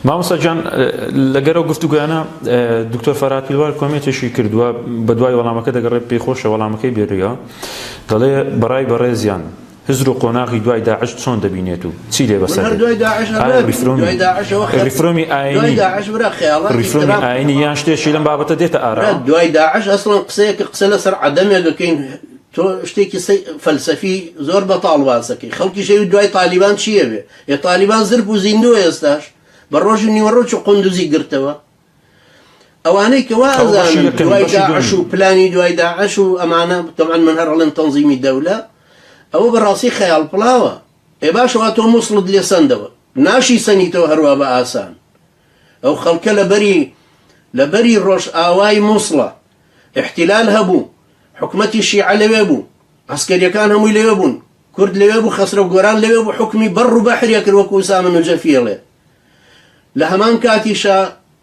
مامۆستا گیان لەگەرەوە گفتوگویانە دکتۆر فەرات پیلوار کۆمێتێکی کردووە بە دوای وەڵامەکە دەگەڕێت پێی خۆشە وەڵامەکەی بێریە دەڵێ بەڕێزیان هزر و قۆناغی دوای داعش چۆن دەبینێت و چی لێ بەسەر ریفرۆمی ئاینی یان شتێکی لەم بابەتە دێتە ئارا دوای داعش ئەسڵەن قسە لەسەر عەدەمێکەکەین تۆ شتێکی فەلسەفی زۆر بەتاڵ واسەکەی خەڵکی شەوی دوای تالیبان چییە بێ ێ تالیبان زرب و زیندووە ئێستاش بە ڕۆژ و نیوەڕۆ و قوندوزی گرتەوە ئەوانەی کەوا ئەزانن دوای داعش و پلانی دوای داعش و ئەمانە تەمان من هەر هەڵێن تەنزیمی دەولە ئەوە بەڕاستی خەیاڵ پڵاوە ئێ باشەوە تۆ مووسڵت لێ سندەوە ناشی سەنیتەوە هەروە بە ئاسان ئەو خەڵکە لەبەری ڕۆژ ئاوای مووسڵە احتیلال هەبوو حکومەتی شیعە لەوێ بوو عسکەریەکان هەمووی لەوێ بوون کورد لەوێ بوو خەسرە و گۆران لەوێ بوو حکمی بەڕ و بەحریە کرد وەکو ئوسامە نوجەفیڵێ لە هەمان کاتیشە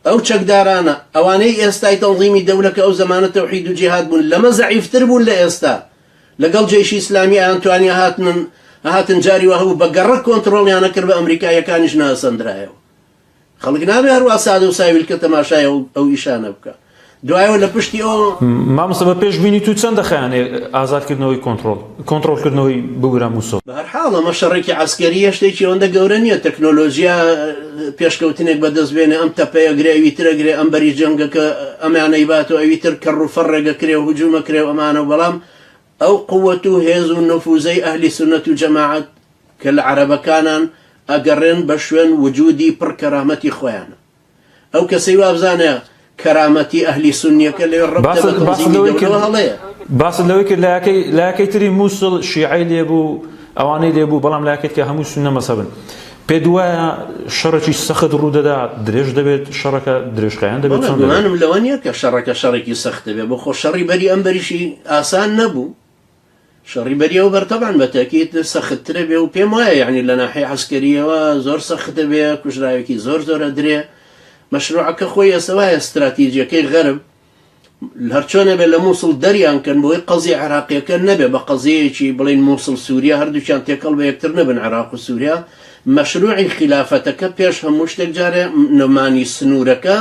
ئەو چەکدارانە ئەوانەی ئێستای تەنظیمی دەولەکە ئەو زەمانە تەوحید و جیهاد بوون لەمە زەعیفتر بوون لە ئێستا لەگەڵ جێشی ئیسلامی ئەیانتوانی هاتن جاری وە هەبوو بە گەڕە کۆنتڕۆڵیانە کرد بە ئەمریکایەکانیش ناسەندرایەوە خەڵک نابێ هەروە سادە و ساویل کە تەماشای ئەو ئیشانە بکە دوایەوە لە پشتی ئەو مامۆستا بە پێشبینی تو چەند دەخایەنێ ئازادکردنەوەی کۆنتڕۆڵکردنەوەی ببوورە مووسڵ بە هەر حاڵ ئەمە شەڕێکی عەسکەریە شتێکی ئەوەندە گەورە نییە تەکنۆلۆژیا پێشکەوتنێک بەدەستبێنێ ئەم تەپەیە گرێ ئەویترە گرێ ئەم بەری جەنگەکە ئەمانەی باتەوە ئەویتر کەڕ و فەڕێگە کرێ و هجوومە کرێ و ئەمانە بەڵام ئەو قووەت و هێز و نەفوزەی ئەهلی سونەت و جەماعەت کە لە عەرەبەکانان ئەگەڕێن بە شوێن وجودی پڕ کەرامەتی خۆیانە ئەو کەسەی وابزانە کەرامەتی ئەهلی سونیەکە لێ ڕەبتە بە تەنزیمی دەولەوە هەڵەیە باست لەوەی کرد لایەکەی تری مووسڵ شیعەی لێبوو ئەوانەی لێبوو بەڵام لایەکەت کە هەموو سونە مەسەبن پێ دوایە شەڕێکی سەخت ڕوودەدا درێژ دەبێت شەڕەکە درێژخایان دەبێت چۆن گومانم لەوە نییە کە شەڕەکە شەڕێکی سەخت دەبێت بۆ خۆ شەڕی بەری ئەم بەریشی ئاسان نەبوو شەڕی بەریەوە بەرتەبان بەتەکیت سەختترە بێ و پێم وایە یعنی لە ناحیە عەسکەریەوە زۆر سەختە بێ کوژراوێکی زۆرە درێ مەشروعەکە خۆی ئێستاوایە استراتیجیەکەی غەرب هەرچۆنە بێت لە مووسڵ دەریان کەن بۆی قەزی عێراقیەکە نەبێ بە قەزیەیەکی بڵین مووسڵ سووریا هەردووچیان تێکەڵ بە یەکتر نەبن عێراق و سووریا مەشروعی خلافەتەکە پێش هەموو شتێک جارێ نەمانی سنوورەکە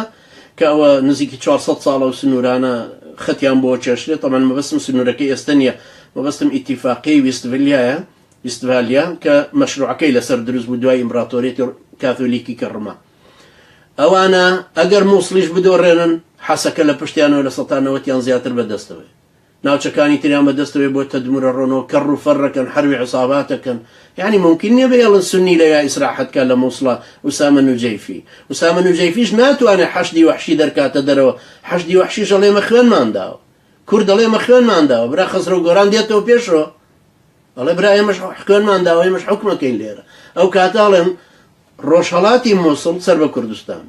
کە ئەوە نزیکی 400 ساڵە و سنوورانە خەتیان بۆ چێشرێت تەمان مەبەستم سنوورەکەی ئێستا نییە مەبەستم ئیتیفاقی ویستڤالیا کە مەشروعەکەی لەسەر دروست بوو دوای ئیمپراتۆریەتی کاتۆلیکی کەڕما ئەوانە ئەگەر مووسڵیش بدۆڕێنن حەسەکە لە پشتیانەوە لە سەتانەوەتیان زیاتر بەدەستەوەی ناوچەکانی تریان بەدەستەوەی بۆ تەدمورە ڕۆنەوە کەڕ و فەڕەکەن حەروی عساباتەکەن یعنی ممکن نییە بێڵن سنی لە یا ئیسراحەتکە لە مووسڵە ئوسامە نوجەیفیش ناتوانێت حەشدی وەحشی دەرکاتە دەرەوە حەشدی وەحشیش ئەڵێمە خوێنمانداوە کورد دەڵێمە خوێنمانداوە برا خەسرە و گۆران دێتەوە پێشەوە ئەڵێ برا ئێمەش خوێنمانداوە ئێمەش حکومەکەین لێرە ئەو کاتاڵێن ڕۆژهەڵاتی مووسڵ سەر بە کوردستان